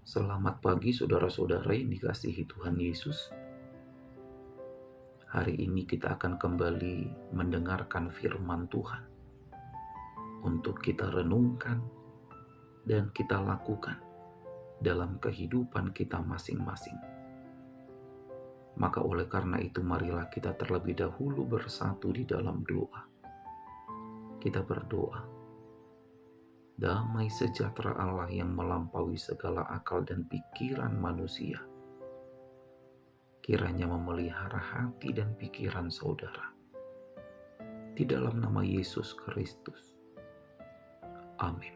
Selamat pagi saudara-saudara yang dikasihi Tuhan Yesus. Hari ini kita akan kembali mendengarkan firman Tuhan untuk kita renungkan dan kita lakukan dalam kehidupan kita masing-masing. Maka oleh karena itu marilah kita terlebih dahulu bersatu di dalam doa. Kita berdoa. Damai sejahtera Allah yang melampaui segala akal dan pikiran manusia, kiranya memelihara hati dan pikiran saudara. Di dalam nama Yesus Kristus. Amin.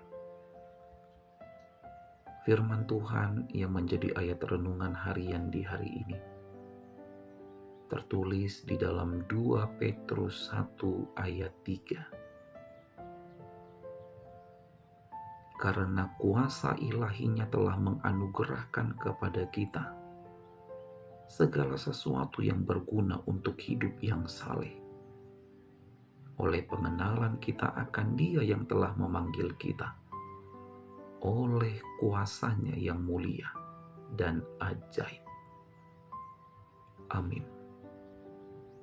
Firman Tuhan yang menjadi ayat renungan harian di hari ini tertulis di dalam 2 Petrus 1 ayat 3. Karena kuasa ilahinya telah menganugerahkan kepada kita segala sesuatu yang berguna untuk hidup yang saleh, oleh pengenalan kita akan Dia yang telah memanggil kita, oleh kuasanya yang mulia dan ajaib. Amin.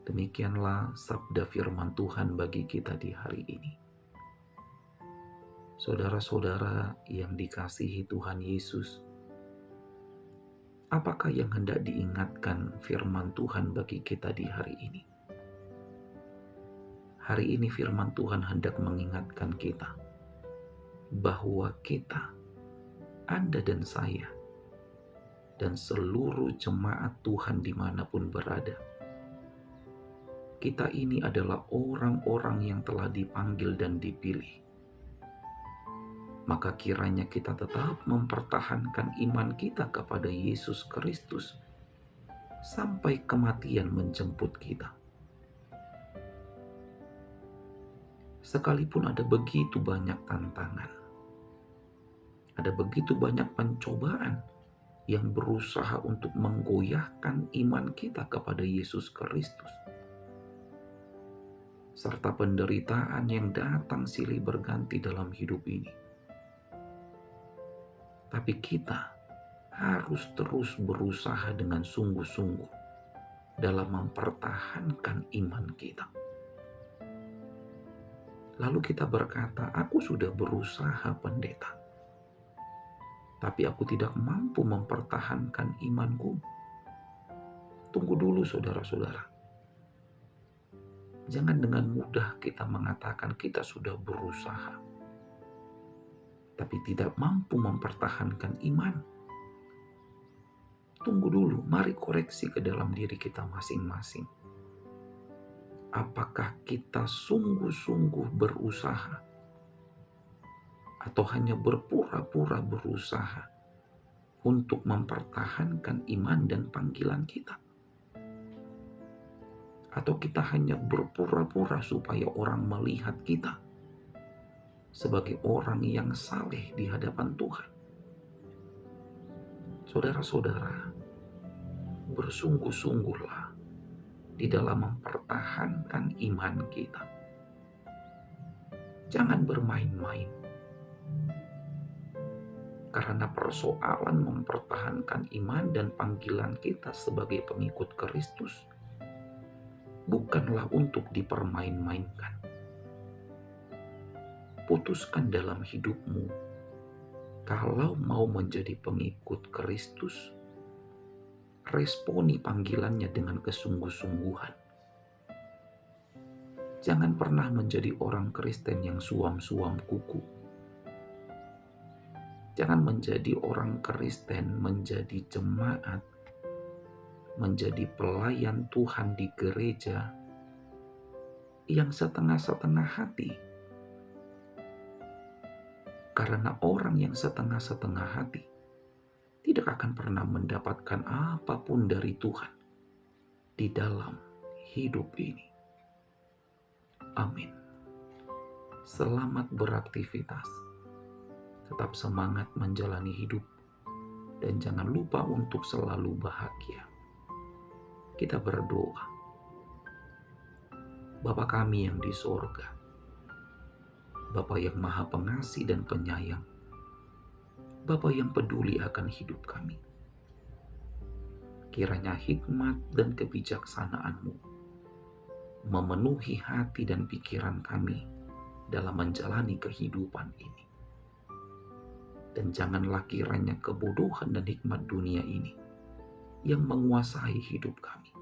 Demikianlah sabda firman Tuhan bagi kita di hari ini. Saudara-saudara yang dikasihi Tuhan Yesus, apakah yang hendak diingatkan firman Tuhan bagi kita di hari ini? Hari ini firman Tuhan hendak mengingatkan kita bahwa kita, Anda dan saya, dan seluruh jemaat Tuhan dimanapun berada, kita ini adalah orang-orang yang telah dipanggil dan dipilih. Maka kiranya kita tetap mempertahankan iman kita kepada Yesus Kristus sampai kematian menjemput kita. Sekalipun ada begitu banyak tantangan, ada begitu banyak pencobaan yang berusaha untuk menggoyahkan iman kita kepada Yesus Kristus, serta penderitaan yang datang silih berganti dalam hidup ini. Tapi kita harus terus berusaha dengan sungguh-sungguh dalam mempertahankan iman kita. Lalu kita berkata, aku sudah berusaha pendeta, tapi aku tidak mampu mempertahankan imanku. Tunggu dulu saudara-saudara. Jangan dengan mudah kita mengatakan kita sudah berusaha, tapi tidak mampu mempertahankan iman. Tunggu dulu, mari koreksi ke dalam diri kita masing-masing. Apakah kita sungguh-sungguh berusaha atau hanya berpura-pura berusaha untuk mempertahankan iman dan panggilan kita? Atau kita hanya berpura-pura supaya orang melihat kita sebagai orang yang saleh di hadapan Tuhan? Saudara-saudara, bersungguh-sungguhlah di dalam mempertahankan iman kita. Jangan bermain-main. Karena persoalan mempertahankan iman dan panggilan kita sebagai pengikut Kristus bukanlah untuk dipermain-mainkan. Putuskan dalam hidupmu, kalau mau menjadi pengikut Kristus, responi panggilannya dengan kesungguh-sungguhan. Jangan pernah menjadi orang Kristen yang suam-suam kuku. Jangan menjadi orang Kristen, menjadi jemaat, menjadi pelayan Tuhan di gereja yang setengah-setengah hati. Karena orang yang setengah-setengah hati tidak akan pernah mendapatkan apapun dari Tuhan di dalam hidup ini. Amin. Selamat beraktivitas. Tetap semangat menjalani hidup. Dan jangan lupa untuk selalu bahagia. Kita berdoa. Bapa kami yang di sorga, Bapa yang maha pengasih dan penyayang, Bapa yang peduli akan hidup kami. Kiranya hikmat dan kebijaksanaan-Mu memenuhi hati dan pikiran kami dalam menjalani kehidupan ini. Dan janganlah kiranya kebodohan dan hikmat dunia ini yang menguasai hidup kami.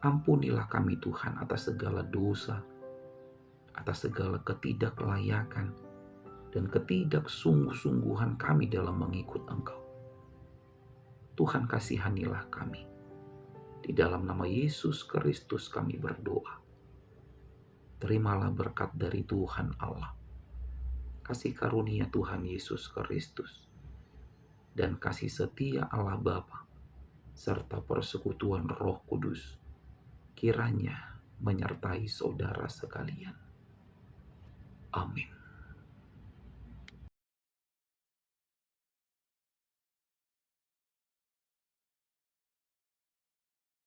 Ampunilah kami Tuhan atas segala dosa, atas segala ketidaklayakan, dan ketidaksungguh-sungguhan kami dalam mengikut Engkau. Tuhan kasihanilah kami. Di dalam nama Yesus Kristus kami berdoa. Terimalah berkat dari Tuhan Allah, kasih karunia Tuhan Yesus Kristus, dan kasih setia Allah Bapa, serta persekutuan Roh Kudus, kiranya menyertai saudara sekalian. Amin.